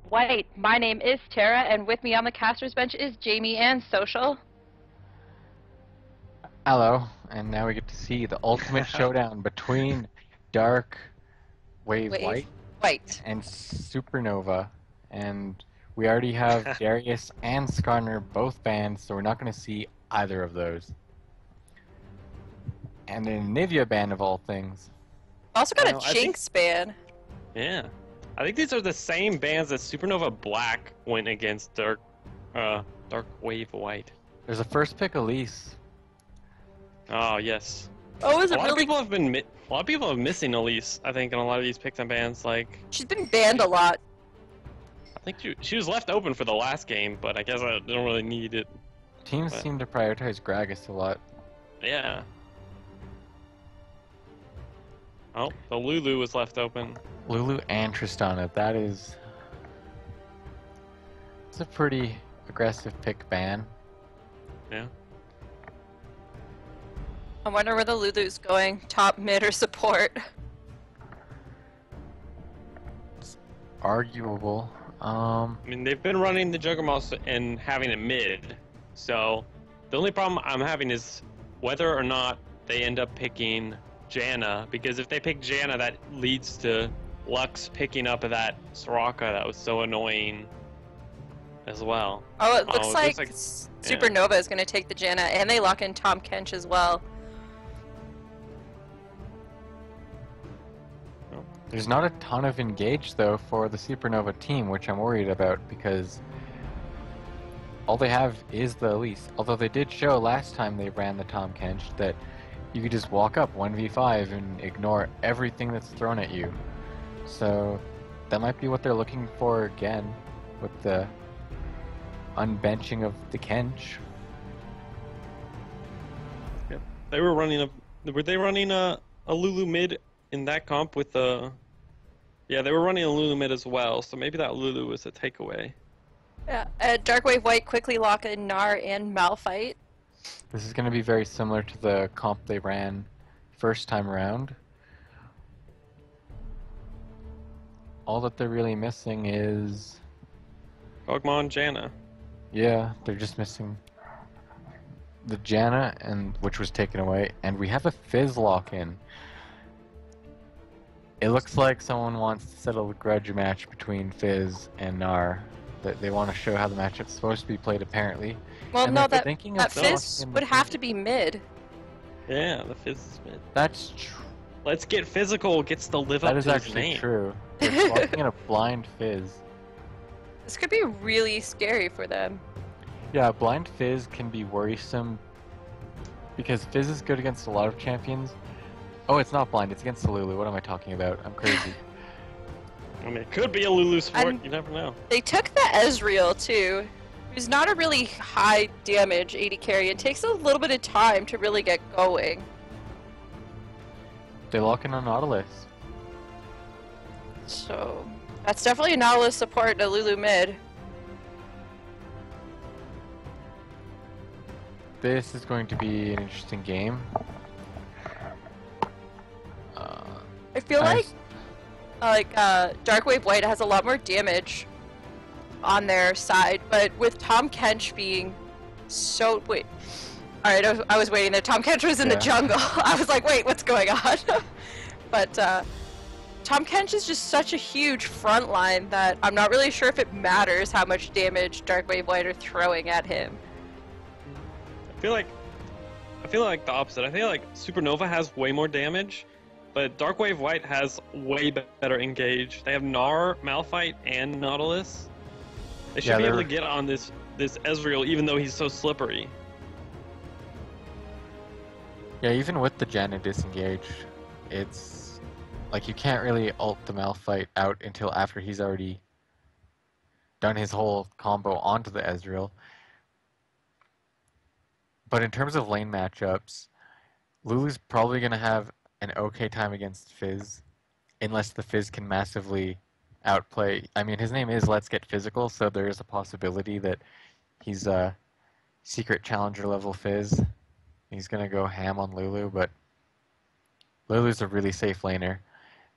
White. My name is Tara, and with me on the caster's bench is Jamie and Social. Hello, and now we get to see the ultimate showdown between Dark Wave White White. and Supernova. And we already have Darius and Skarner both banned, so we're not going to see either of those. And an Nivea ban of all things. Also got a Jinx ban. Yeah. I think these are the same bans that Supernova Black went against Dark Wave White. There's a first pick Elise. Oh yes. Oh, is it a lot really? of people have missing Elise. I think in a lot of these picks and bans, like She's been banned a lot. I think she was left open for the last game, but I guess I don't really need it. Teams seem to prioritize Gragas a lot. Yeah. Oh, the Lulu was left open. Lulu and Tristana. It's a pretty aggressive pick ban. Yeah. I wonder where the Lulu's going. Top, mid, or support? It's arguable. I mean, they've been running the Juggernaut and having it mid, so the only problem I'm having is whether or not they end up picking Janna, because if they pick Janna, that leads to Lux picking up that Soraka that was so annoying as well. Oh, it looks like Supernova is going to take the Janna, and they lock in Tom Kench as well. There's not a ton of engage, though, for the Supernova team, which I'm worried about, because all they have is the Elise. Although they did show last time they ran the Tom Kench that you could just walk up 1v5 and ignore everything that's thrown at you. So that might be what they're looking for again, with the unbenching of the Kench. Yep. They were running were they running a Lulu mid in that comp with the... Yeah, they were running a Lulu mid as well, so maybe that Lulu was a takeaway. Yeah, Dark Wave White quickly lock in Gnar and Malphite. This is going to be very similar to the comp they ran first time around. All that they're really missing is... Pokemon Janna. Yeah, they're just missing the Janna, which was taken away, and we have a Fizz lock-in. It looks like someone wants to settle a grudge match between Fizz and Gnar. They want to show how the matchup's supposed to be played, apparently. Well, and no, that Fizz would have to be mid. Yeah, the Fizz is mid. That's true. Let's get physical gets to live up to his name. That is actually true. They're locking in a blind Fizz. This could be really scary for them. Yeah, blind Fizz can be worrisome because Fizz is good against a lot of champions. Oh, it's not blind, it's against the Lulu. What am I talking about? I'm crazy. I mean, it could be a Lulu sport, you never know. They took the Ezreal, too. Who's not a really high damage AD carry. It takes a little bit of time to really get going. They lock in on Nautilus. So, that's definitely a Nautilus support to Lulu mid. This is going to be an interesting game. I feel like Dark Wave White has a lot more damage on their side, but with Tom Kench being so... Wait. Alright, I was waiting there. Tom Kench was in the jungle. I was like, wait, what's going on? But Tom Kench is just such a huge front line that I'm not really sure if it matters how much damage Dark Wave White are throwing at him. I feel like the opposite. I feel like Supernova has way more damage, but Dark Wave White has way better engage. They have Gnar, Malphite, and Nautilus. They should be able to get on this Ezreal, even though he's so slippery. Yeah, even with the Janna disengage, it's like you can't really ult the Malphite out until after he's already done his whole combo onto the Ezreal. But in terms of lane matchups, Lulu's probably going to have an okay time against Fizz, unless the Fizz can massively outplay. I mean, his name is Let's Get Physical, so there is a possibility that he's a secret challenger level Fizz. He's going to go ham on Lulu, but Lulu's a really safe laner.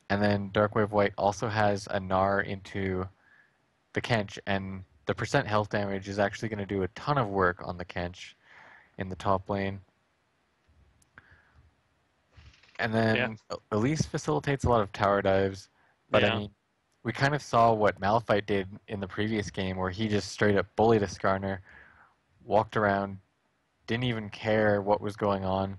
And then Dark Wave White also has a Gnar into the Kench, and the percent health damage is actually going to do a ton of work on the Kench in the top lane. And then Elise facilitates a lot of tower dives, but I mean, we kind of saw what Malphite did in the previous game, where he just straight up bullied a Skarner, walked around, didn't even care what was going on.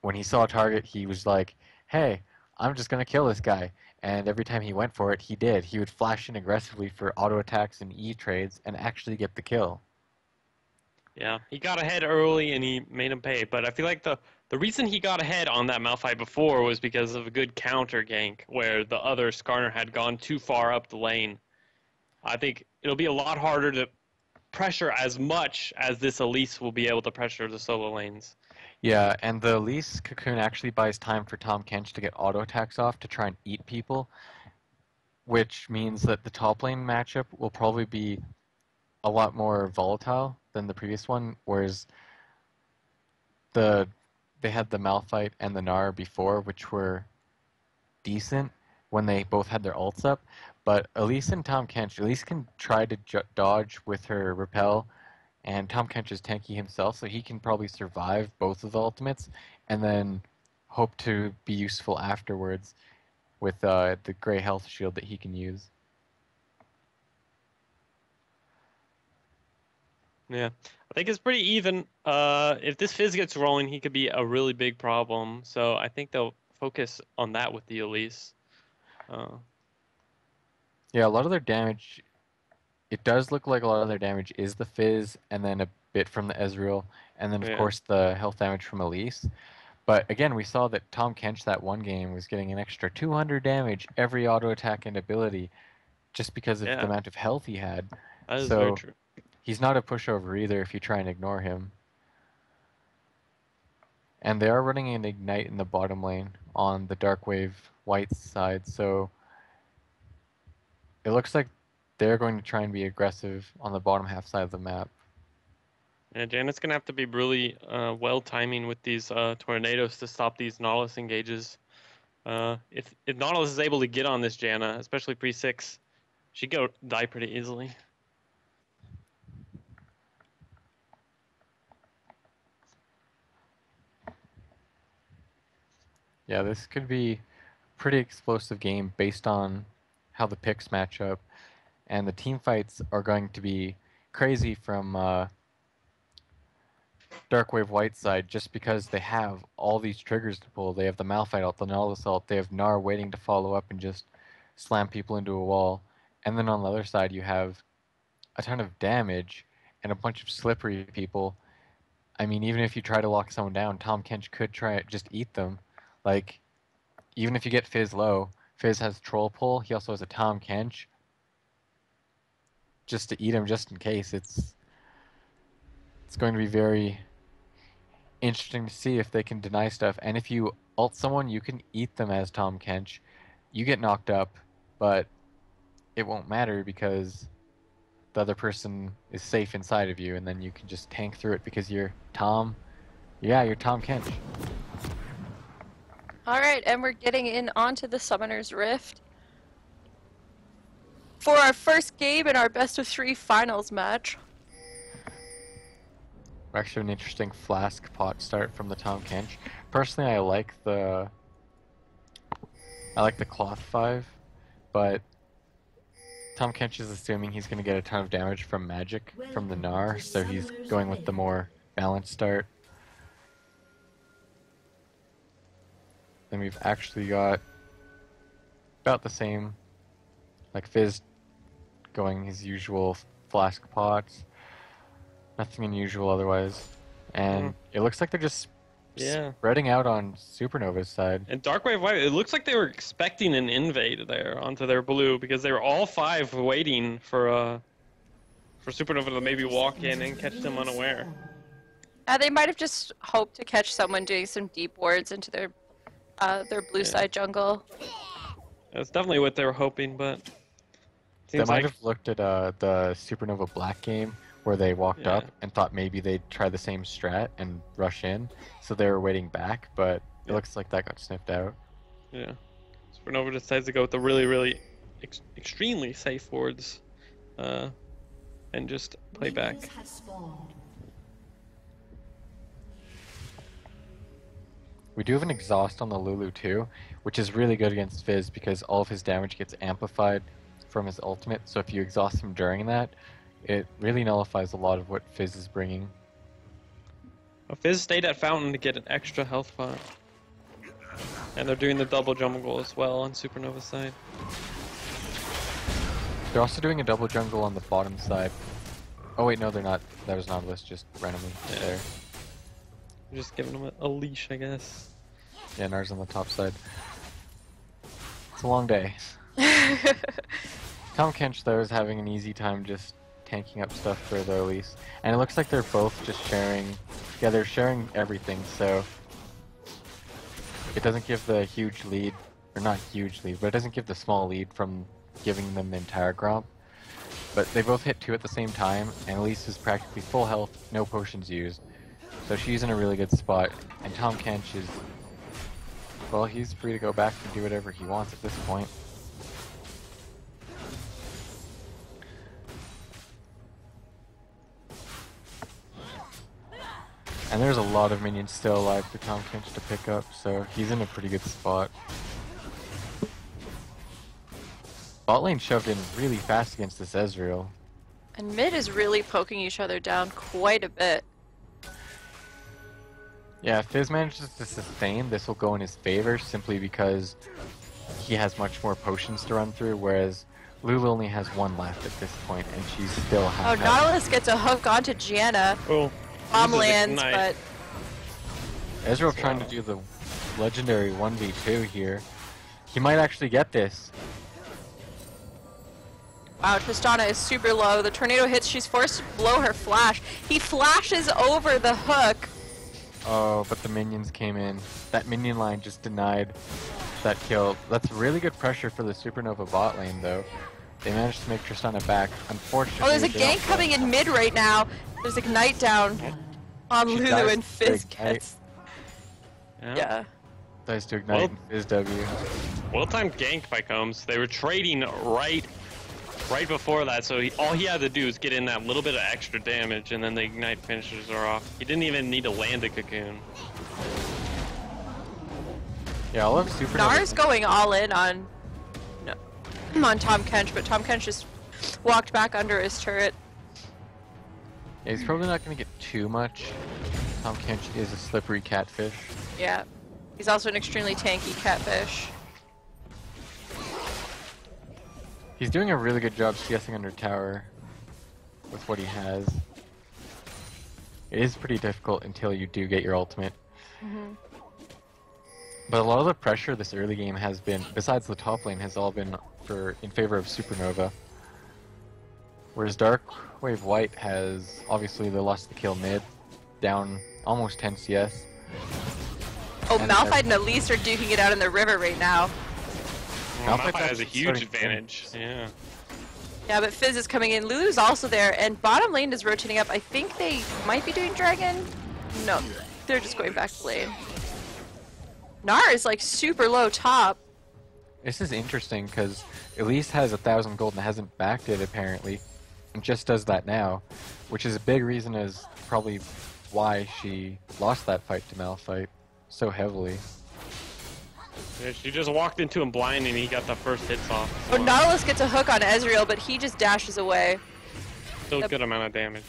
When he saw a target, he was like, hey, I'm just going to kill this guy. And every time he went for it, he did. He would flash in aggressively for auto attacks and E trades and actually get the kill. Yeah, he got ahead early and he made him pay. But I feel like the reason he got ahead on that Malphite before was because of a good counter gank where the other Skarner had gone too far up the lane. I think it'll be a lot harder to pressure as much as this Elise will be able to pressure the solo lanes. Yeah, and the Elise Cocoon actually buys time for Tahm Kench to get auto attacks off to try and eat people, which means that the top lane matchup will probably be a lot more volatile than the previous one, whereas they had the Malphite and the Gnar before, which were decent when they both had their ults up, but Elise and Tahm Kench, Elise can try to dodge with her repel, and Tahm Kench is tanky himself, so he can probably survive both of the ultimates, and then hope to be useful afterwards with the gray health shield that he can use. Yeah, I think it's pretty even. If this Fizz gets rolling, he could be a really big problem. So I think they'll focus on that with the Elise. Yeah, a lot of their damage, it does look like a lot of their damage is the Fizz, and then a bit from the Ezreal, and then of course the health damage from Elise. But again, we saw that Tahm Kench that one game was getting an extra 200 damage every auto attack and ability just because of the amount of health he had. That is very true. He's not a pushover either if you try and ignore him. And they are running an Ignite in the bottom lane on the Darkwave White side, so it looks like they're going to try and be aggressive on the bottom half side of the map. Yeah, Janet's going to have to be really well timing with these tornadoes to stop these Nautilus engages. If Nautilus is able to get on this Janna, especially pre-6, she'd go die pretty easily. Yeah, this could be a pretty explosive game based on how the picks match up. And the team fights are going to be crazy from Darkwave White side just because they have all these triggers to pull. They have the Malphite ult, the Nautilus ult, they have Gnar waiting to follow up and just slam people into a wall. And then on the other side you have a ton of damage and a bunch of slippery people. I mean, even if you try to lock someone down, Tahm Kench could try to just eat them. Like, even if you get Fizz low, Fizz has Troll Pull, he also has a Tahm Kench. Just to eat him just in case. It's going to be very interesting to see if they can deny stuff. And if you ult someone, you can eat them as Tahm Kench. You get knocked up, but it won't matter because the other person is safe inside of you, and then you can just tank through it because you're Tahm. Yeah, you're Tahm Kench. Alright, and we're getting in onto the Summoner's Rift for our first game in our best of 3 finals match. Actually, an interesting flask pot start from the Tahm Kench. Personally, I like the Cloth 5, but Tahm Kench is assuming he's going to get a ton of damage from magic from the Gnar, so he's going with the more balanced start. Then we've actually got about the same, like Fizz going his usual flask pots. Nothing unusual otherwise. And it looks like they're just spreading out on Supernova's side. And Darkwave White, it looks like they were expecting an invade there onto their blue because they were all 5 waiting for Supernova to maybe walk in and catch them unaware. They might have just hoped to catch someone doing some deep wards into their blue side jungle. That's definitely what they were hoping, but they might have looked at the Supernova Black game where they walked up and thought maybe they'd try the same strat and rush in, so they were waiting back, but it looks like that got sniffed out. Yeah. Supernova decides to go with the really, really extremely safe wards. and just play back. We do have an exhaust on the Lulu too, which is really good against Fizz because all of his damage gets amplified from his ultimate, so if you exhaust him during that, it really nullifies a lot of what Fizz is bringing. Fizz stayed at Fountain to get an extra health pot. And they're doing the double jungle as well on Supernova's side. They're also doing a double jungle on the bottom side. Oh wait, no they're not. That was Nautilus just randomly there. Just giving them a leash, I guess. Yeah, Nars on the top side. It's a long day. Tahm Kench though is having an easy time just tanking up stuff for the Elise. And it looks like they're both just sharing, yeah, they're sharing everything, so it doesn't give the huge lead, or not huge lead, but it doesn't give the small lead from giving them the entire Gromp. But they both hit 2 at the same time, and Elise is practically full health, no potions used. So she's in a really good spot, and Tahm Kench is, well, he's free to go back and do whatever he wants at this point. And there's a lot of minions still alive for Tahm Kench to pick up, so he's in a pretty good spot. Bot lane shoved in really fast against this Ezreal. And mid is really poking each other down quite a bit. Yeah, if Fizz manages to sustain, this will go in his favor simply because he has much more potions to run through, whereas Lulu only has 1 left at this point, and she's still half. Oh, Nautilus gets a hook onto Gianna. Oh, Bomb lands, but Ezreal trying to do the legendary 1v2 here. He might actually get this. wow, Tristana is super low. The tornado hits, she's forced to blow her flash. He flashes over the hook. Oh, but the minions came in. That minion line just denied that kill. That's really good pressure for the Supernova bot lane, though. They managed to make Tristana back. Unfortunately, Oh, there's a gank coming in mid right now. There's Ignite down on She Lulu dies and Fizz to Ignite. gets... Yeah. Dies to Ignite and Fizz W. Well-timed gank by Combs. They were trading right before that, so all he had to do was get in that little bit of extra damage, and then the Ignite finishes are off. He didn't even need to land a cocoon. Yeah, all of Supernova. Nars going all in on Tahm Kench, but Tahm Kench just walked back under his turret. Yeah, he's probably not going to get too much. Tahm Kench is a slippery catfish. Yeah. He's also an extremely tanky catfish. He's doing a really good job CSing under tower with what he has. It is pretty difficult until you do get your ultimate. But a lot of the pressure this early game has been, besides the top lane, has all been in favor of Supernova. Whereas Dark Wave White has, obviously they lost the kill mid, down almost 10 CS. Oh, Malphite and Elise are duking it out in the river right now. Well, Malphite has a huge advantage. Yeah. Yeah, but Fizz is coming in. Lulu's also there, and bottom lane is rotating up. I think they might be doing Dragon. No, they're just going back to lane. Gnar is like super low top. This is interesting because Elise has 1,000 gold and hasn't backed it apparently, and just does that now, which is a big reason as probably why she lost that fight to Malphite so heavily. Yeah, she just walked into him blind and he got the first hits off. Oh, Nautilus gets a hook on Ezreal, but he just dashes away. Still a good amount of damage.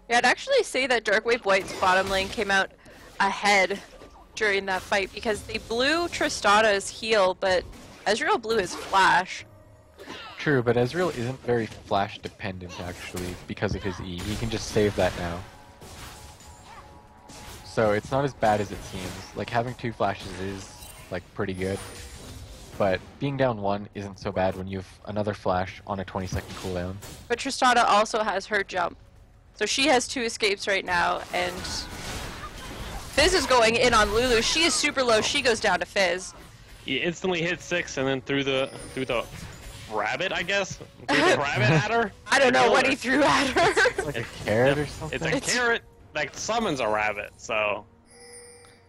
Yeah, I'd actually say that Darkwave White's bottom lane came out ahead during that fight because they blew Tristana's heal, but Ezreal blew his flash. True, but Ezreal isn't very flash dependent actually because of his E. He can just save that now. So it's not as bad as it seems. Like having 2 flashes is like pretty good. But being down 1 isn't so bad when you have another flash on a 20-second cooldown. But Tristana also has her jump. So she has 2 escapes right now, and Fizz is going in on Lulu. She is super low. She goes down to Fizz. He instantly hit 6 and then threw the rabbit, I guess? Threw the rabbit at her? I don't know what he threw at her. Like a carrot or something? It's a carrot. like summons a rabbit, so.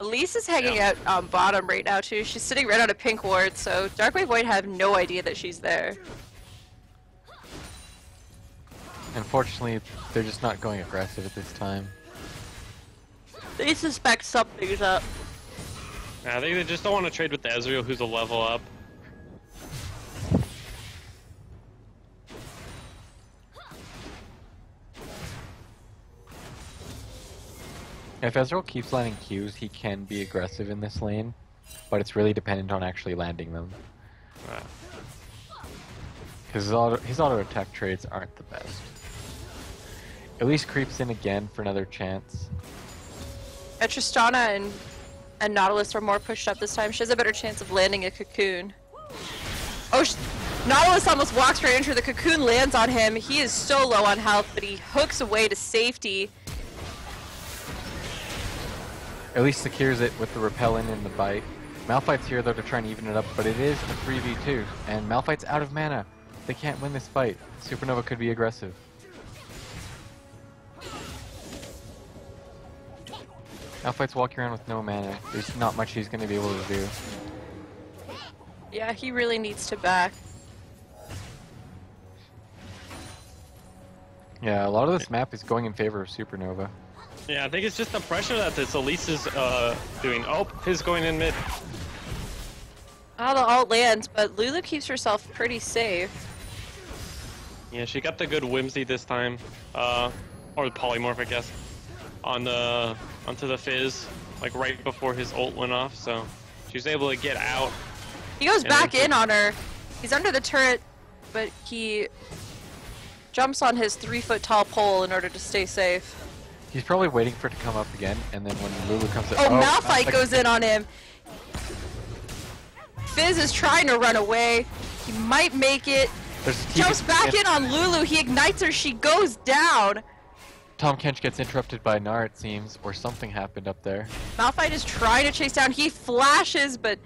Elise is hanging out on bottom right now too. She's sitting right on a pink ward, so Darkwave White have no idea that she's there. Unfortunately, they're just not going aggressive at this time. They suspect something's up. I think they just don't want to trade with the Ezreal, who's a level up. If Ezreal keeps landing Qs, he can be aggressive in this lane, but it's really dependent on actually landing them. Because his auto attack trades aren't the best. Elise creeps in again for another chance. Tristana and Nautilus are more pushed up this time. She has a better chance of landing a cocoon. Oh, Nautilus almost walks right into her. The cocoon lands on him. He is so low on health, but he hooks away to safety. At least secures it with the repellent and the bite. Malphite's here though to try and even it up, but it is a 3v2, and Malphite's out of mana. They can't win this fight. Supernova could be aggressive. Malphite's walking around with no mana. There's not much he's going to be able to do. Yeah, he really needs to back. Yeah, a lot of this map is going in favor of Supernova. Yeah, I think it's just the pressure that this Elise is doing. Oh, his going in mid. Oh, the ult lands, but Lulu keeps herself pretty safe. Yeah, she got the good Whimsy this time. Or the Polymorph, I guess. Onto the Fizz, like right before his ult went off, so she was able to get out. He goes back in on her. He's under the turret, but he jumps on his 3-foot-tall pole in order to stay safe. He's probably waiting for it to come up again, and then when Lulu comes up... Oh, Malphite goes in on him. Fizz is trying to run away. He might make it. Jumps back in on Lulu. He ignites her. She goes down. Tahm Kench gets interrupted by Gnar, it seems, or something happened up there. Malphite is trying to chase down. He flashes, but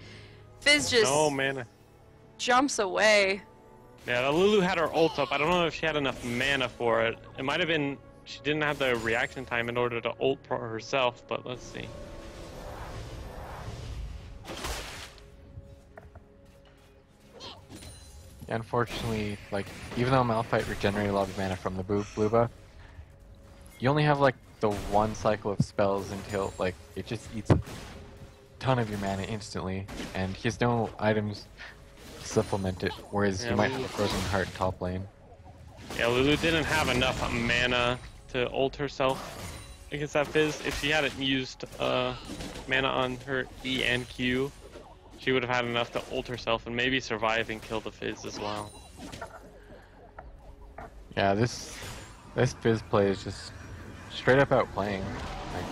Fizz just jumps away. Yeah, the Lulu had her ult up. I don't know if she had enough mana for it. It might have been she didn't have the reaction time in order to ult for herself, but let's see. Unfortunately, like, even though Malphite regenerated a lot of mana from the blue buff, you only have like the one cycle of spells until like it just eats a ton of your mana instantly, and he has no items to supplement it, whereas you might have a Frozen Heart top lane. Yeah, Lulu didn't have enough mana to ult herself against that Fizz. If she hadn't used mana on her E and Q, she would have had enough to ult herself and maybe survive and kill the Fizz as well. Yeah, this Fizz play is just straight up outplaying. Like,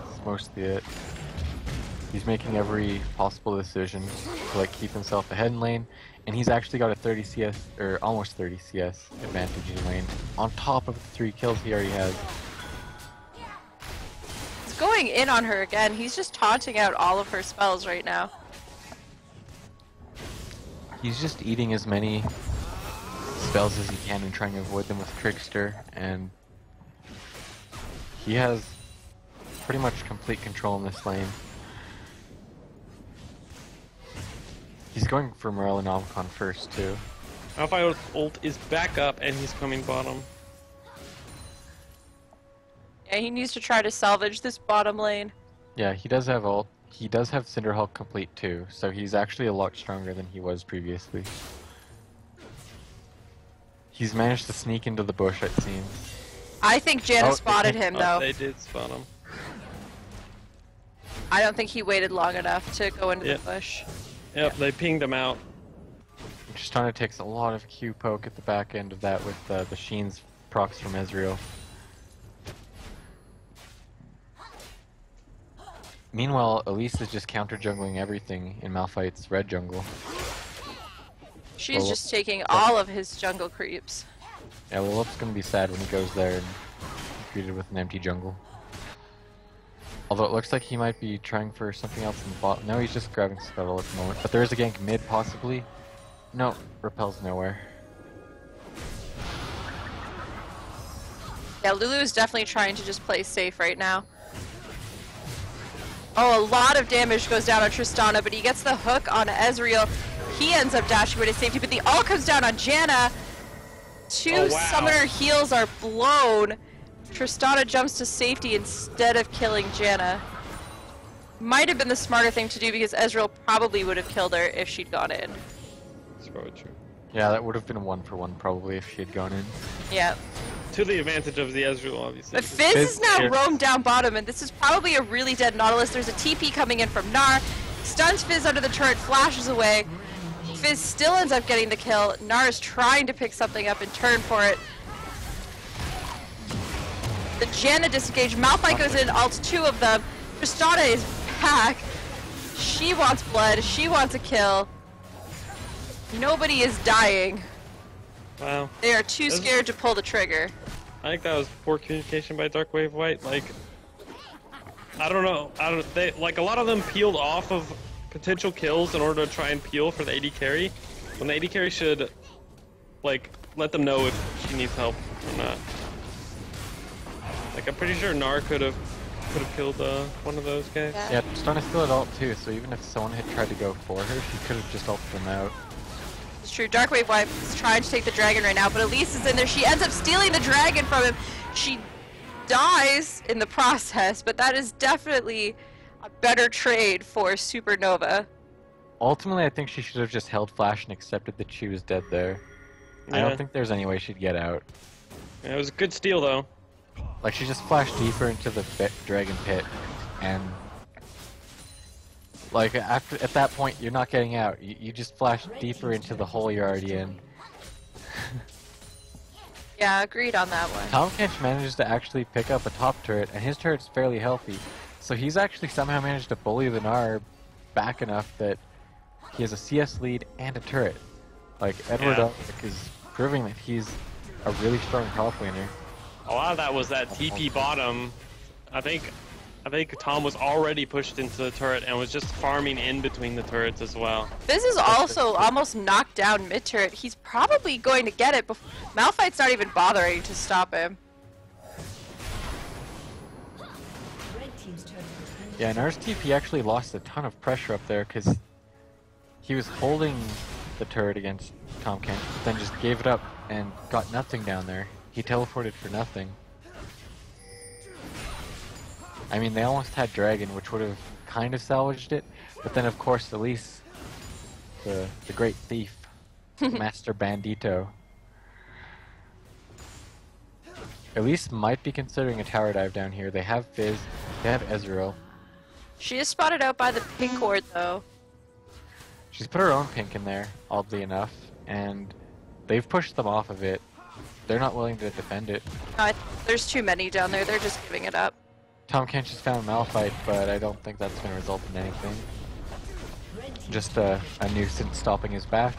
that's mostly it. He's making every possible decision to like keep himself ahead in lane, and he's actually got a 30 CS or almost 30 CS advantage in lane on top of the 3 kills he already has. It's going in on her again. He's just taunting out all of her spells right now. He's just eating as many spells as he can and trying to avoid them with Trickster, and he has pretty much complete control in this lane. He's going for Morel and Omicron first, too. Malphite's ult is back up, and he's coming bottom. Yeah, he needs to try to salvage this bottom lane. Yeah, he does have ult. He does have Cinderhulk complete, too, so he's actually a lot stronger than he was previously. He's managed to sneak into the bush, it seems. I think Janna spotted him, though. They did spot him. I don't think he waited long enough to go into the bush. Yep, they pinged him out. Tristana takes a lot of Q poke at the back end of that with the Sheen's procs from Ezreal. Meanwhile, Elise is just counter jungling everything in Malphite's red jungle. She's just taking all of his jungle creeps. Yeah, Lilip's gonna be sad when he goes there and is greeted with an empty jungle. Although it looks like he might be trying for something else in the bot. No, he's just grabbing Scuttle at the moment. But there is a gank mid, possibly. No, repels nowhere. Yeah, Lulu is definitely trying to just play safe right now. Oh, a lot of damage goes down on Tristana, but he gets the hook on Ezreal. He ends up dashing away to safety, but the ult comes down on Janna. Two summoner heals are blown. Tristana jumps to safety instead of killing Janna. Might have been the smarter thing to do because Ezreal probably would have killed her if she'd gone in. That's probably true. Yeah, that would have been 1-for-1 probably if she had gone in. Yeah. To the advantage of the Ezreal, obviously. But Fizz is now roamed down bottom, and this is probably a really dead Nautilus. There's a TP coming in from Gnar. Stuns Fizz under the turret, flashes away. Fizz still ends up getting the kill. Gnar is trying to pick something up and turn for it. The Janna disengage. Malphite goes in, ults 2 of them. Tristana is back. She wants blood. She wants a kill. Nobody is dying. Wow. They are too scared to pull the trigger. I think that was poor communication by Darkwave White. Like, I don't know. They like a lot of them peeled off of potential kills in order to try and peel for the AD carry. When the AD carry should, like, let them know if she needs help or not. Like, I'm pretty sure Gnar could have killed one of those guys. Yeah, Tristana still had ult too, so even if someone had tried to go for her, she could have just ulted them out. It's true. Darkwave White is trying to take the dragon right now, but Elise is in there. She ends up stealing the dragon from him. She dies in the process, but that is definitely a better trade for Supernova. Ultimately, I think she should have just held flash and accepted that she was dead there. Yeah. I don't think there's any way she'd get out. Yeah, it was a good steal though. Like, she just flashed deeper into the dragon pit, and like at that point, you're not getting out. You just flash deeper into the hole you're already in. Yeah, agreed on that one. Tom Kench manages to actually pick up a top turret, and his turret's fairly healthy. So he's actually somehow managed to bully the Gnar back enough that he has a CS lead and a turret. Like, Edward Elric is proving that he's a really strong top laner. A lot of that was that TP bottom. I think Tom was already pushed into the turret and was just farming in between the turrets as well. Fizz is also almost knocked down mid-turret. He's probably going to get it before... Malphite's not even bothering to stop him. Yeah, Gnar's TP actually lost a ton of pressure up there because he was holding the turret against Tom Kench, but then just gave it up and got nothing down there. He teleported for nothing. I mean, they almost had Dragon, which would have kind of salvaged it, but then of course Elise, the great thief, Master Bandito. Elise might be considering a tower dive down here. They have Fizz, they have Ezreal. She is spotted out by the pink ward, though. She's put her own pink in there, oddly enough, and they've pushed them off of it. They're not willing to defend it. There's too many down there. They're just giving it up. Tom Kench has found Malphite, but I don't think that's going to result in anything. Just a nuisance stopping his back.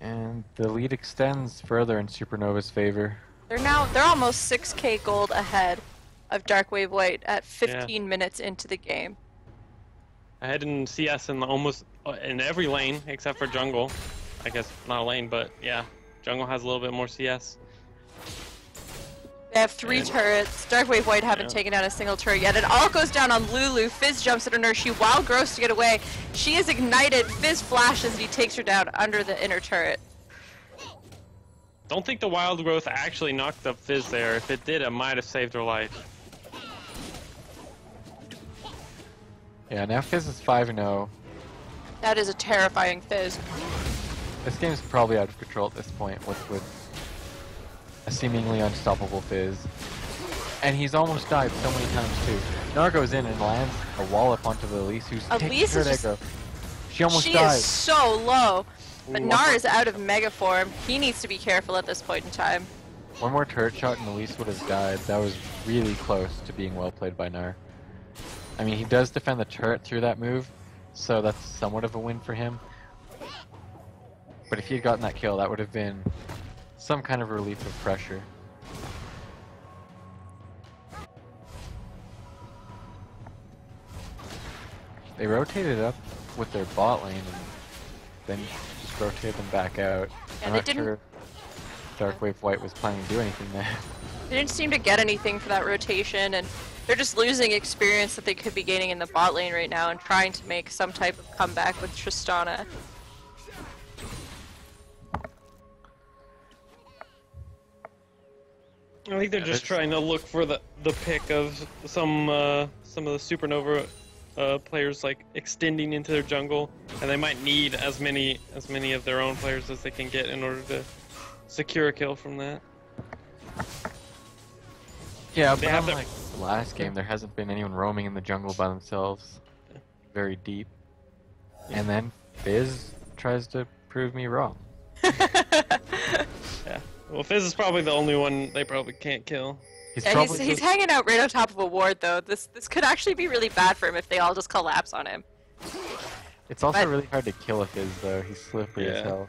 And the lead extends further in Supernova's favor. They're almost 6k gold ahead of Darkwave White at 15 minutes into the game. Ahead in CS in almost in every lane except for jungle. I guess not a lane, but yeah, jungle has a little bit more CS. They have 3 turrets. Darkwave White haven't taken down a single turret yet. It all goes down on Lulu. Fizz jumps at her nurse. She wild growths to get away. She is ignited. Fizz flashes and he takes her down under the inner turret. Don't think the wild growth actually knocked up Fizz there. If it did, it might have saved her life. Yeah, now Fizz is 5-0. That is a terrifying Fizz. This game's probably out of control at this point with a seemingly unstoppable Fizz. And he's almost died so many times too. Gnar goes in and lands a wallop onto the Elise, who's taking her aggro. She almost died. She is so low. But Gnar is out of mega form. He needs to be careful at this point in time. One more turret shot and Elise would have died. That was really close to being well played by Gnar. I mean, he does defend the turret through that move, so that's somewhat of a win for him. But if he had gotten that kill, that would have been some kind of relief of pressure. They rotated up with their bot lane and then just rotated them back out. Yeah, I'm they not didn't. sure Darkwave White was planning to do anything there. They didn't seem to get anything for that rotation, and they're just losing experience that they could be gaining in the bot lane right now and trying to make some type of comeback with Tristana. I think they're just trying to look for the pick of some of the Supernova players like extending into their jungle, and they might need as many of their own players as they can get in order to secure a kill from that. Yeah, They but have unlike the last game, there hasn't been anyone roaming in the jungle by themselves very deep. And then Fizz tries to prove me wrong. Yeah. Well, Fizz is probably the only one they probably can't kill. He's hanging out right on top of a ward, though. This could actually be really bad for him if they all just collapse on him. It's also really hard to kill a Fizz, though. He's slippery as hell.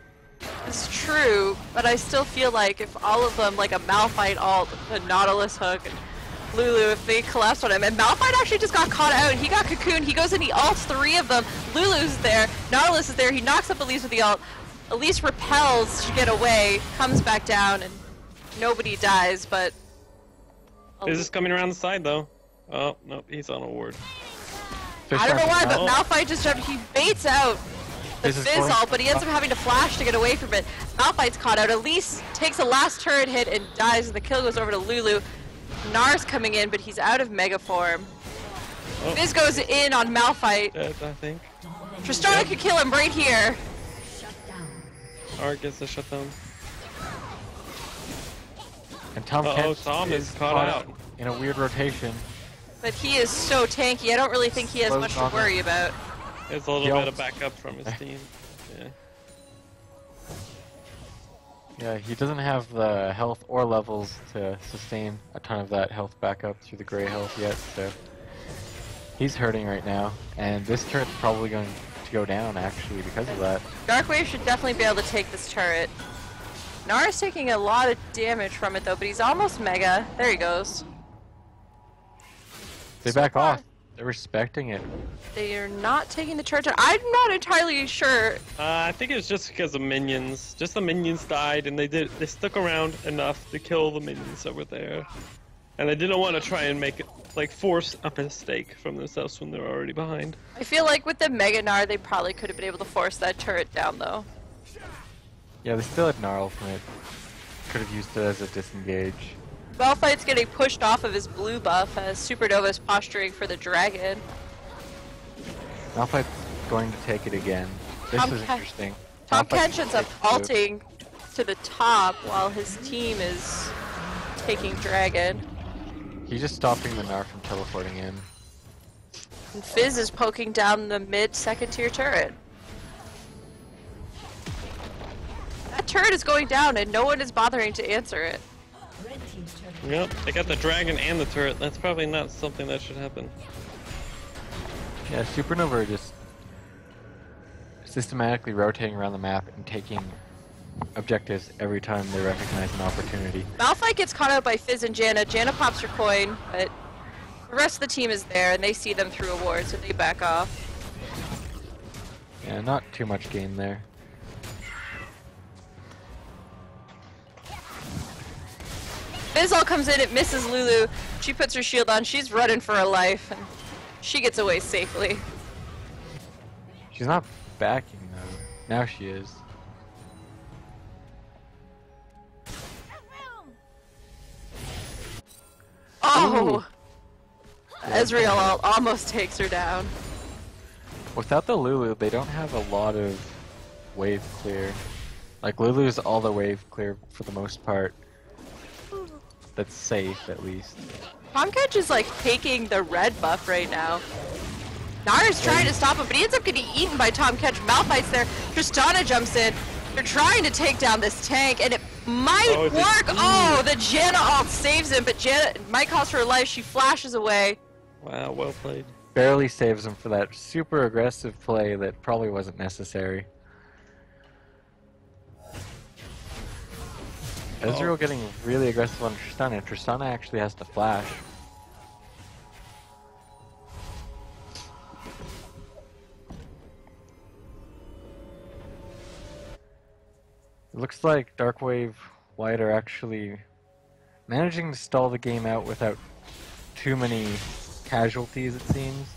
It's true, but I still feel like if all of them, like a Malphite ult, the Nautilus hook, and Lulu, if they collapse on him, and Malphite actually just got caught out, he got cocooned, he goes and he ults 3 of them, Lulu's there, Nautilus is there, he knocks up Elise with the ult, Elise repels to get away, comes back down, and nobody dies, but... Fizz is coming around the side, though. Oh, nope, he's on a ward. I don't know why, but Malphite just jumped, he baits out the Fizz ult, but he ends up having to flash to get away from it. Malphite's caught out. Elise takes a last turret hit and dies, and the kill goes over to Lulu. Nar's coming in, but he's out of Mega Form. Oh. Fizz goes in on Malphite. Dead, I think. Tristana could kill him right here. Art gets the shutdown. And Tom is caught out in a weird rotation. But he is so tanky, I don't really think he has much to worry about. There's a little bit of backup from his team. Yeah. Yeah, he doesn't have the health or levels to sustain a ton of that health backup through the gray health yet, so he's hurting right now. And this turret's probably going to go down, actually, because of that. Darkwave should definitely be able to take this turret. Nara's taking a lot of damage from it, though, but he's almost Mega. There he goes. They back off. They're respecting it. They are not taking the turret. I'm not entirely sure. I think it's just because of minions. Just the minions died, and they stuck around enough to kill the minions that were there. And they didn't want to try and make it, like, force a mistake from themselves when they were already behind. I feel like with the Mega Gnar, they probably could have been able to force that turret down, though. Yeah, they still had Gnarl from it. Could have used it as a disengage. Malphite's getting pushed off of his blue buff as Supernova's posturing for the dragon. Malphite's going to take it again. This is interesting. Tom Kench ends up ulting to the top while his team is taking dragon. He's just stopping the Gnar from teleporting in. And Fizz is poking down the mid second tier turret. That turret is going down and no one is bothering to answer it. Yep, they got the dragon and the turret. That's probably not something that should happen. Yeah, Supernova are just systematically rotating around the map and taking objectives every time they recognize an opportunity. Malphite gets caught out by Fizz and Janna. Janna pops her coin, but the rest of the team is there and they see them through a ward, so they back off. Yeah, not too much gain there. Fizzle comes in, it misses Lulu. She puts her shield on, she's running for her life, and she gets away safely. She's not backing though. Now she is. Oh! Ezreal almost takes her down. Without the Lulu, they don't have a lot of wave clear. Like, Lulu's all the wave clear for the most part. That's safe, at least. Tomcatch is like taking the red buff right now. Nara's trying to stop him, but he ends up getting eaten by Tomcatch. Malphite's there. Tristana jumps in. They're trying to take down this tank, and it might work. Oh, the Janna ult saves him, but Janna might cost her life. She flashes away. Wow, well played. Barely saves him for that super aggressive play that probably wasn't necessary. Ezreal getting really aggressive on Tristana. Tristana actually has to flash. It looks like Darkwave White are actually managing to stall the game out without too many casualties, it seems.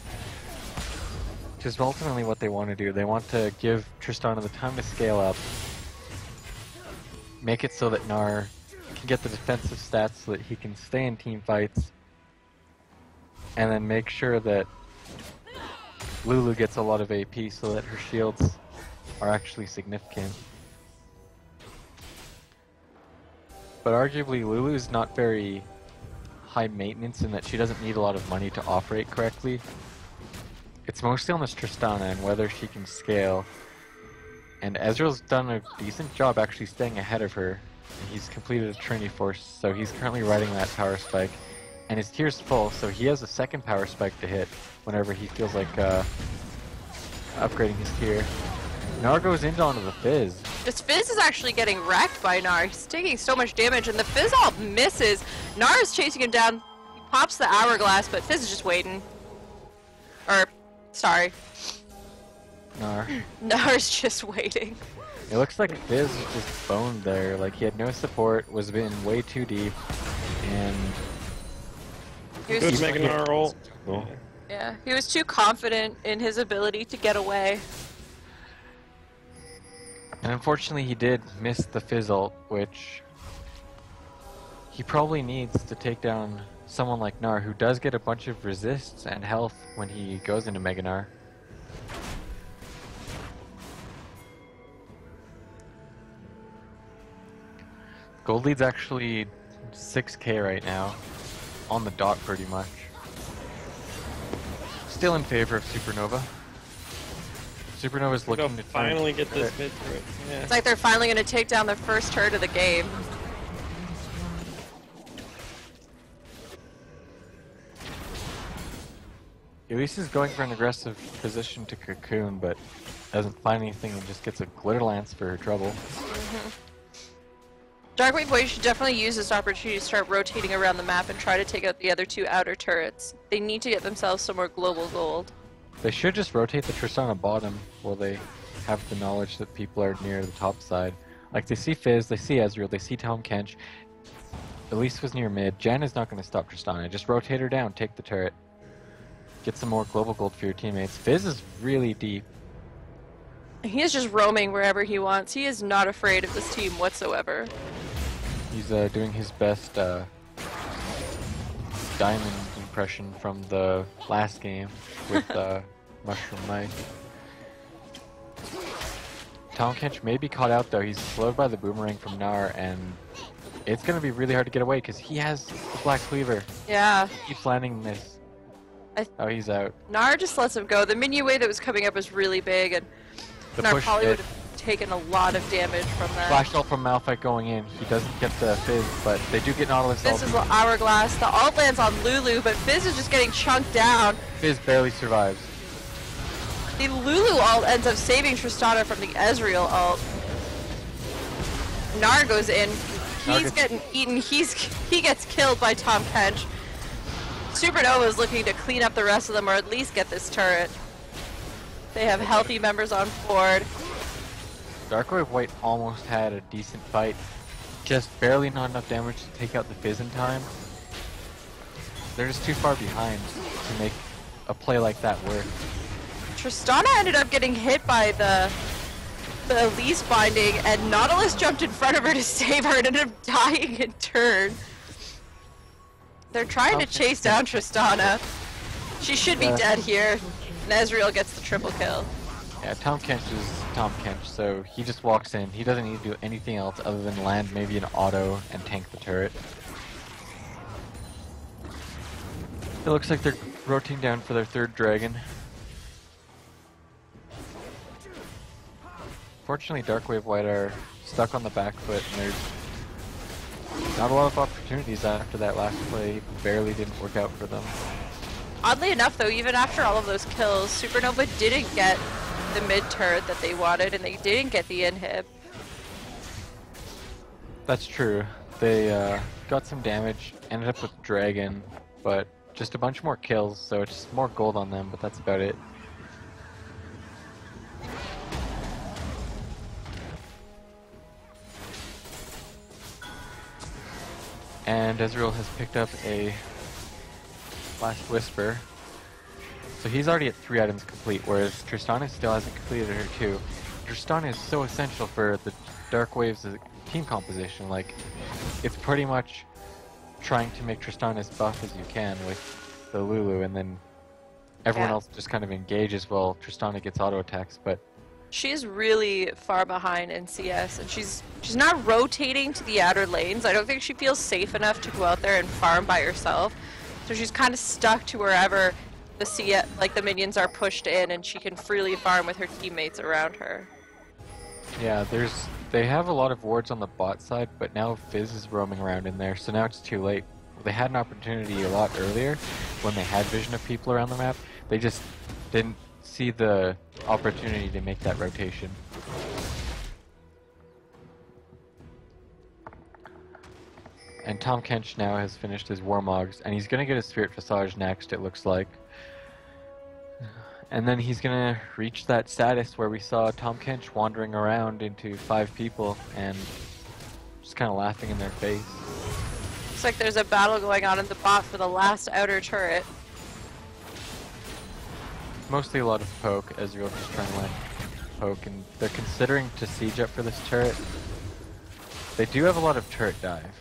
Which is ultimately what they want to do. They want to give Tristana the time to scale up, make it so that Gnar can get the defensive stats so that he can stay in team fights, and then make sure that Lulu gets a lot of AP so that her shields are actually significant. But arguably Lulu's not very high maintenance in that she doesn't need a lot of money to operate correctly. It's mostly on this Tristana and whether she can scale. And Ezreal's done a decent job actually staying ahead of her. He's completed a Trinity Force, so he's currently riding that power spike. And his tier's full, so he has a second power spike to hit whenever he feels like upgrading his tier. Gnar goes into onto the Fizz. This Fizz is actually getting wrecked by Gnar. He's taking so much damage, and the Fizz all misses. Gnar is chasing him down. He pops the hourglass, but Fizz is just waiting. Sorry. Gnar. Gnar's just waiting. It looks like Fizz was just boned there. Like he had no support, was in way too deep, and Good making our ult. Cool. Yeah, he was too confident in his ability to get away. And unfortunately he did miss the Fizz ult, which he probably needs to take down someone like Gnar, who does get a bunch of resists and health when he goes into Mega Gnar. Gold lead's actually 6k right now, on the dot pretty much. Still in favor of Supernova. Supernova's looking to finally get this mid turret. Yeah. It's like they're finally going to take down the first turret of the game. Elise is going for an aggressive position to Cocoon, but doesn't find anything and just gets a Glitter Lance for her trouble. Darkwave Boy should definitely use this opportunity to start rotating around the map and try to take out the other two outer turrets. They need to get themselves some more global gold. They should just rotate the Tristana bottom while they have the knowledge that people are near the top side. Like they see Fizz, they see Ezreal, they see Tahm Kench. Elise was near mid. Jan is not going to stop Tristana. Just rotate her down, take the turret. Get some more global gold for your teammates. Fizz is really deep. He is just roaming wherever he wants. He is not afraid of this team whatsoever. He's doing his best diamond impression from the last game with Mushroom Knight. Tahm Kench may be caught out though. He's slowed by the boomerang from Gnar, and it's going to be really hard to get away because he has the Black Cleaver. Yeah. He keeps landing this. Oh, he's out. Gnar just lets him go. The minion wave that was coming up was really big, and Gnar probably would have taken a lot of damage from that. Flash ult from Malphite going in. He doesn't get the Fizz, but they do get Nautilus ult. This is Hourglass. The ult lands on Lulu, but Fizz is just getting chunked down. Fizz barely survives. The Lulu ult ends up saving Tristana from the Ezreal ult. Gnar goes in. He's getting eaten. He gets killed by Tahm Kench. Supernova is looking to clean up the rest of them, or at least get this turret. They have healthy members on board. Darkwave White almost had a decent fight. Just barely not enough damage to take out the Fizz in time. They're just too far behind to make a play like that work. Tristana ended up getting hit by the Elise binding, and Nautilus jumped in front of her to save her and ended up dying in turn. They're trying to chase down Tristana. She should be dead here. And Ezreal gets the triple kill. Yeah, Tahm Kench is Tahm Kench, so he just walks in. He doesn't need to do anything else other than land maybe an auto and tank the turret. It looks like they're rotating down for their third dragon. Fortunately, Darkwave White are stuck on the back foot, and there's not a lot of opportunities after that last play. Barely didn't work out for them. Oddly enough, though, even after all of those kills, Supernova didn't get the mid turret that they wanted, and they didn't get the inhib. That's true. They got some damage, ended up with Dragon, but just a bunch more kills, so it's more gold on them, but that's about it. And Ezreal has picked up a Last Whisper. So he's already at 3 items complete, whereas Tristana still hasn't completed her 2. Tristana is so essential for the Dark Waves' team composition. Like, it's pretty much trying to make Tristana as buff as you can with the Lulu, and then everyone else just kind of engages while Tristana gets auto attacks. But she's really far behind in CS, and she's not rotating to the outer lanes. I don't think she feels safe enough to go out there and farm by herself. So she's kind of stuck to wherever the minions are pushed in, and she can freely farm with her teammates around her. yeah, they have a lot of wards on the bot side, but now Fizz is roaming around in there, so now it's too late. They had an opportunity a lot earlier when they had vision of people around the map. They just didn't see the opportunity to make that rotation. And Tom Kench now has finished his Warmogs, and he's going to get his Spirit Visage next, it looks like. And then he's going to reach that status where we saw Tom Kench wandering around into 5 people and just kind of laughing in their face. Looks like there's a battle going on in the bot for the last outer turret. Mostly a lot of poke, Ezreal just trying to land poke, and they're considering to siege up for this turret. They do have a lot of turret dive,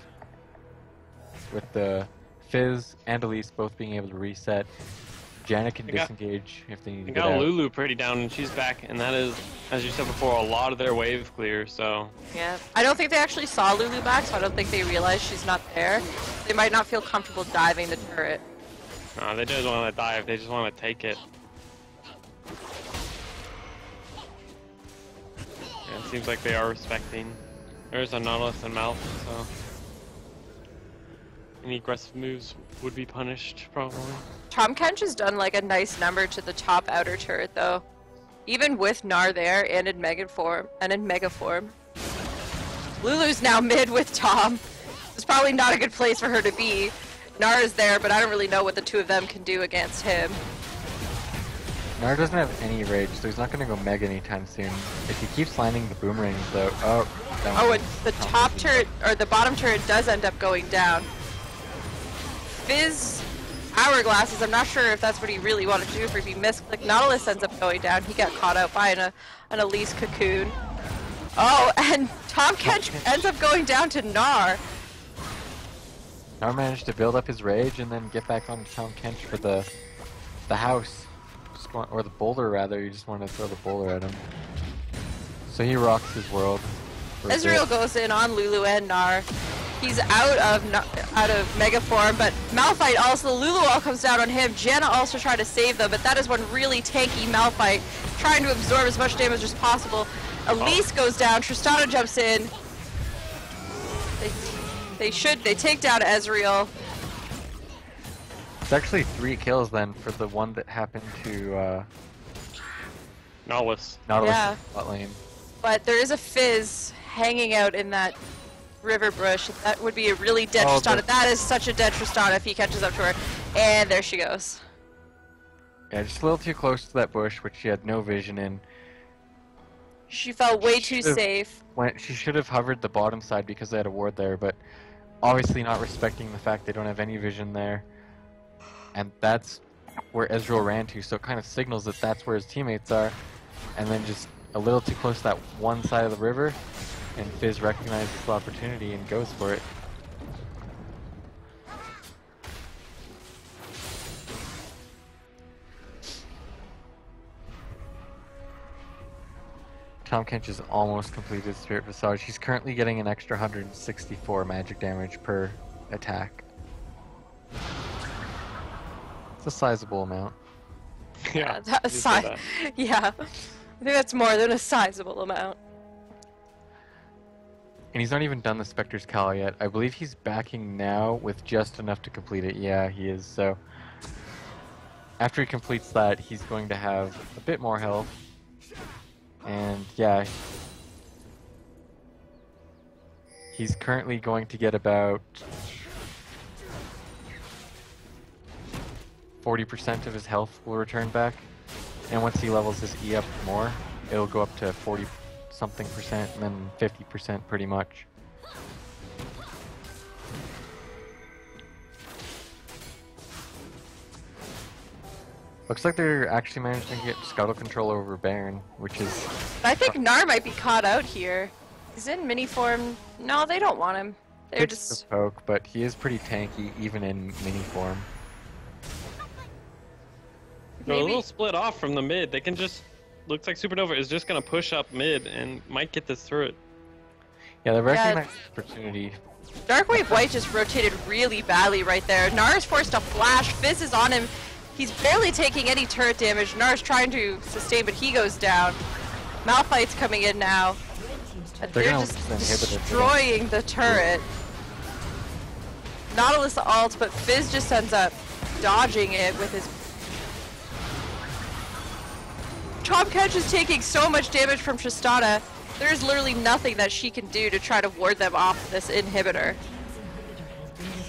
with the Fizz and Elise both being able to reset. Janna can disengage if they need to get out. They got Lulu pretty down, and she's back, and that is, as you said before, a lot of their wave clear, so... Yeah, I don't think they actually saw Lulu back, so I don't think they realized she's not there. They might not feel comfortable diving the turret. No, they just want to dive, they just want to take it. Yeah, it seems like they are respecting. There's a Nautilus and Mouth, so... any aggressive moves would be punished, probably. Tom Kench has done like a nice number to the top outer turret though. Even with Gnar there and in Mega form. Lulu's now mid with Tom. It's probably not a good place for her to be. Gnar is there, but I don't really know what the two of them can do against him. Gnar doesn't have any rage, so he's not going to go Mega anytime soon. If he keeps landing the boomerangs though... and the top turret, or the bottom turret does end up going down. Fizz Hourglasses, I'm not sure if that's what he really wanted to do, if he misclicked. Nautilus ends up going down. He got caught out by an Elise cocoon. Oh, and Tom Kench ends up going down to Gnar. Gnar managed to build up his rage and then get back on Tom Kench for the house. Or the boulder rather, you just want to throw the boulder at him. So he rocks his world. Ezreal goes in on Lulu and Gnar. He's out of Mega form, but Malphite also, Lulu all comes down on him. Janna also tried to save them, but that is one really tanky Malphite trying to absorb as much damage as possible. Elise goes down, Tristana jumps in. They take down Ezreal. It's actually 3 kills then for the one that happened to Nautilus. Yeah. Bot lane. But there is a Fizz hanging out in that river bush. That would be a really dead Tristana. That is such a dead Tristana if he catches up to her. And there she goes. Yeah, just a little too close to that bush, which she had no vision in. She felt way too safe. She should have hovered the bottom side because they had a ward there, but obviously not respecting the fact they don't have any vision there. And that's where Ezreal ran to, so it kind of signals that that's where his teammates are. And then just a little too close to that one side of the river. And Fizz recognizes the opportunity and goes for it. Tom Kench has almost completed Spirit Visage. He's currently getting an extra 164 magic damage per attack. It's a sizable amount. Yeah, yeah. I think that's more than a sizable amount. And he's not even done the Spectre's Call yet. I believe he's backing now with just enough to complete it. Yeah, he is. So after he completes that, he's going to have a bit more health. And yeah, he's currently going to get about 40% of his health will return back. And once he levels his E up more, it'll go up to 40 something percent and then 50% pretty much. Looks like they're actually managing to get scuttle control over Baron, which is... I think Gnar might be caught out here. He's in mini form. No, they don't want him. They're it's just... the poke, but he is pretty tanky even in mini form. They're a little split off from the mid. They can just... Looks like Supernova is just going to push up mid and might get this through it. Yeah, they recognize the opportunity. Darkwave White just rotated really badly right there. Gnar's forced a flash. Fizz is on him. He's barely taking any turret damage. Gnar's trying to sustain, but he goes down. Malphite's coming in now. They're just destroying the turret. Nautilus ult, but Fizz just ends up dodging it with his... Tahm Kench is taking so much damage from Tristana. There's literally nothing that she can do to try to ward them off this inhibitor.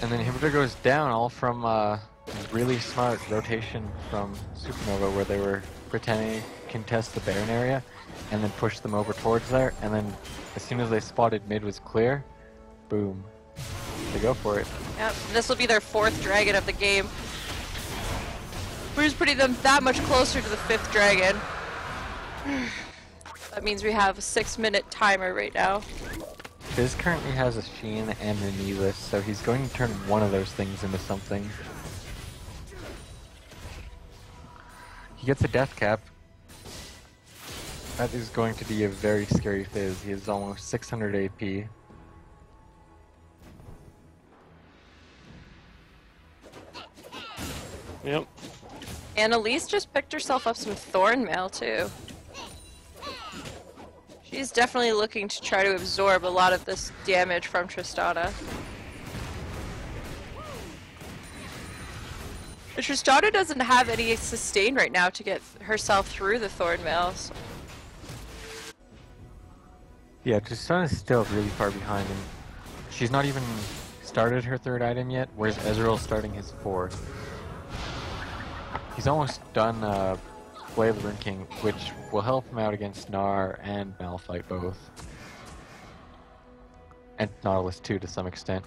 And the inhibitor goes down all from really smart rotation from Supernova, where they were pretending to contest the Baron area and then push them over towards there, and then as soon as they spotted mid was clear, boom, they go for it. Yep, this will be their 4th dragon of the game. We're just putting them that much closer to the 5th dragon. That means we have a 6-minute timer right now. Fizz currently has a Sheen and an Elis, so he's going to turn one of those things into something. He gets a death cap. That is going to be a very scary Fizz. He has almost 600 AP. Yep. And Elise just picked herself up some Thorn Mail too. She's definitely looking to try to absorb a lot of this damage from Tristana. But Tristana doesn't have any sustain right now to get herself through the Thorn Mails. Yeah, Tristana's still really far behind him. She's not even started her 3rd item yet, whereas Ezreal's starting his 4th. He's almost done Blade of the Rune King, which will help him out against Gnar and Malphite both. And Nautilus too, to some extent.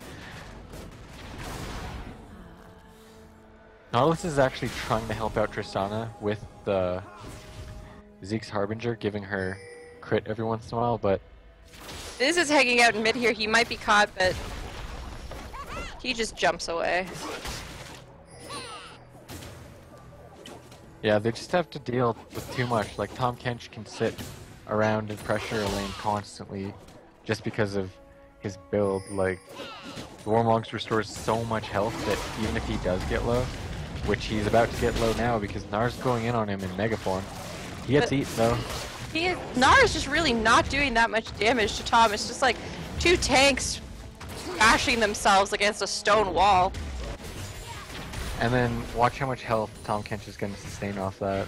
Nautilus is actually trying to help out Tristana with the Zeke's Harbinger, giving her crit every once in a while, but... Fizz is hanging out in mid here. He might be caught, but he just jumps away. Yeah, they just have to deal with too much. Like, Tahm Kench can sit around and pressure a lane constantly just because of his build. Like, the Warmogs restores so much health that even if he does get low, which he's about to get low now because Gnar's going in on him in Mega Form, he gets eaten though. Gnar is just really not doing that much damage to Tahm. It's just like 2 tanks bashing themselves against a stone wall. And then watch how much health Tahm Kench is going to sustain off that.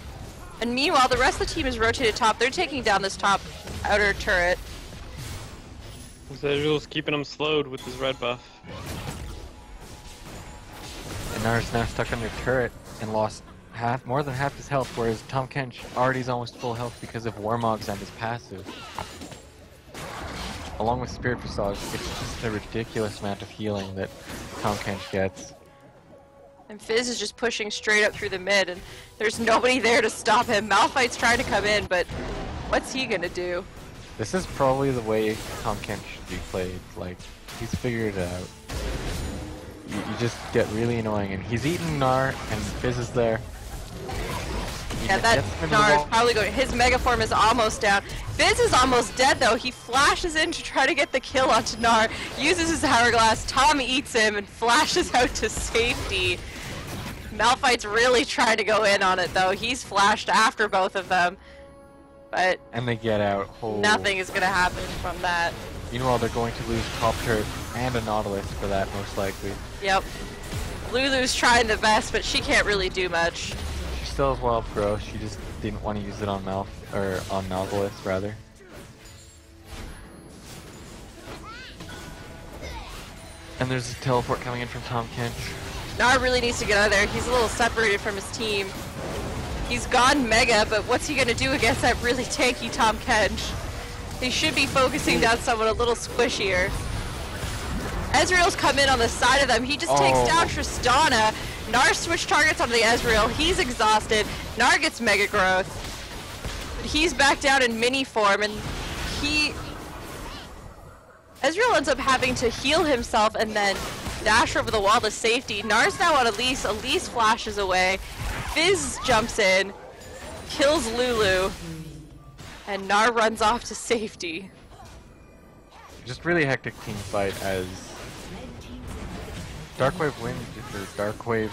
And meanwhile, the rest of the team is rotated top. They're taking down this top outer turret. Ezreal's keeping him slowed with his red buff. And Gnar's now stuck under turret and lost more than half his health, whereas Tahm Kench already is almost full health because of Warmogs and his passive. Along with Spirit Visage, it's just a ridiculous amount of healing that Tahm Kench gets. And Fizz is just pushing straight up through the mid, and there's nobody there to stop him. Malphite's trying to come in, but what's he gonna do? This is probably the way Tahm Kench should be played. Like, he's figured it out. You just get really annoying, and he's eating Gnar, and Fizz is there. Yeah, that Gnar is probably going. His Mega Form is almost down. Fizz is almost dead though. He flashes in to try to get the kill onto Gnar, uses his Hourglass. Tahm eats him and flashes out to safety. Malphite's really trying to go in on it though. He's flashed after both of them, but and they get out. Oh. Nothing is gonna happen from that. Meanwhile, they're going to lose top turret and a Nautilus for that, most likely. Yep. Lulu's trying the best, but she can't really do much. She still has Wild Growth. She just didn't want to use it on on Nautilus, rather. And there's a teleport coming in from Tahm Kench. Gnar really needs to get out of there. He's a little separated from his team. He's gone Mega, but what's he gonna do against that really tanky Tahm Kench? He should be focusing down someone a little squishier. Ezreal's come in on the side of them. He just takes down Tristana. Gnar switch targets onto the Ezreal. He's exhausted. Gnar gets Mega Growth. But he's back down in mini form, and Ezreal ends up having to heal himself and then dash over the wall to safety. Gnar's now on Elise. Elise flashes away. Fizz jumps in, kills Lulu, and Gnar runs off to safety. Just really hectic team fight as Darkwave wins, or Darkwave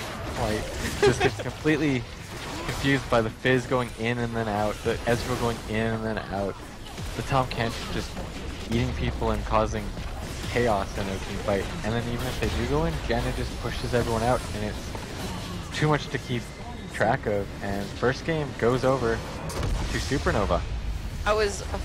just gets completely confused by the Fizz going in and then out, the Ezreal going in and then out, the Tahm Kench just eating people and causing chaos in their team fight. And then even if they do go in, Janna just pushes everyone out, and it's too much to keep track of. And first game goes over to Supernova. That was a